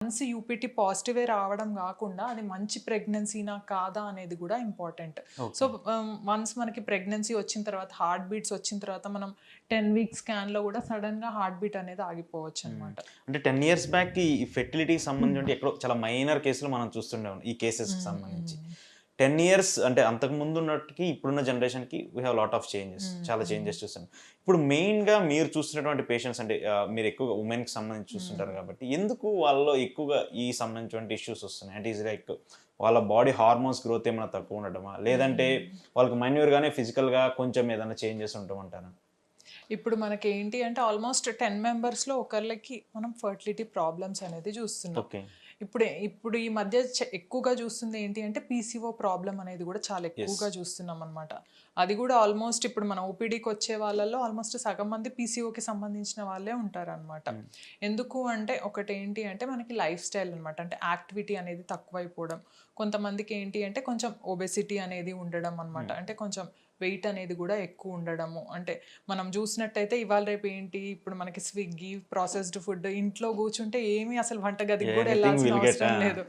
Once UPT పాజిటివే రావడం గాకుండా అది మంచి ప్రెగ్నెన్సీనా కాదా అనేది గూడా ఇంపార్టెంట్. So, okay. వన్స్ మనకి ప్రెగ్నెన్సీ వచ్చిన తర్వాత హార్ట్ బీట్స్ వచ్చిన తర్వాత మనం 10 వీక్స్ స్కాన్‌లో గూడా సడెన్‌గా హార్ట్ బీట్ అనేది హ్మ్. ఆగిపోవచ్చనమాట. అంటే 10 ఇయర్స్ బ్యాక్ ఈ ఫెర్టిలిటీకి సంబంధించి ఎక్కడో చాలా మైనర్ కేసులు మనం చూస్తుండేవాళ్ళం. ఈ కేసెస్‌కి హ్మ్. సంబంధించి. హ్మ్. 10 ఇయర్స్ అంటే అంతకుముందు ఉన్నటికి ఇప్పుడున్న జనరేషన్‌కి we have lot of changes. Hmm. చాలా హ్మ్. చేంజెస్ చూసాం. ఇప్పుడు మెయిన్‌గా మీరు చూస్తున్నటువంటి పేషెంట్స్ అంటే మీరు ఎక్కువగా వుమెన్‌కి సంబంధించి చూస్తుంటారు హ్మ్. కాబట్టి ఎందుకు వాళ్ళలో ఎక్కువగా ఈ సంబంధించినటువంటి ఇష్యూస్ వస్తున్నాయి? అంటే ఈస్ లైక్ వాళ్ళ బాడీ హార్మోన్స్ గ్రోత్ ఏమైనా తక్కువ ఉండటమా? లేదంటే హ్మ్. వాళ్ళకి మైన్యూర్‌గానే ఫిజికల్‌గా కొంచెం ఏదైనా చేంజెస్ ఉండటమంటారా? ఇప్పుడు మనకేంటి అంటే ఆల్మోస్ట్ 10 మెంబర్స్‌లో ఒకళ్ళకి మనం ఫర్టిలిటీ ప్రాబ్లమ్స్ అనేది చూస్తున్నాం. ఓకే. ఇప్పుడు ఈ మధ్య ఎక్కువగా చూస్తుంది ఏంటి అంటే పీసీఓ ప్రాబ్లమ్ అనేది కూడా చాలా యెస్. ఎక్కువగా చూస్తున్నాం అనమాట. అది కూడా ఆల్మోస్ట్ ఇప్పుడు మన ఓపీడీకి వచ్చే వాళ్ళలో ఆల్మోస్ట్ సగం మంది పీసీఓకి సంబంధించిన వాళ్ళే ఉంటారనమాట. హ్మ్. ఎందుకు అంటే ఒకటేంటి అంటే మనకి లైఫ్ స్టైల్ అనమాట. అంటే యాక్టివిటీ అనేది తక్కువైపోవడం. కొంతమందికి ఏంటి అంటే కొంచెం ఒబెసిటీ అనేది ఉండడం అనమాట. హ్మ్. అంటే కొంచెం వెయిట్ అనేది కూడా ఎక్కువ ఉండడము. అంటే మనం చూసినట్టయితే ఇవాళ రేపు ఏంటి ఇప్పుడు మనకి స్విగ్గీ, ప్రాసెస్డ్ ఫుడ్ ఇంట్లో కూర్చుంటే ఏమి అసలు వంటగదికి కూడా ఎనీథింగ్ ఎళ్ళాల్సిన విల్ గెట్ అవసరం ఆ! లేదు.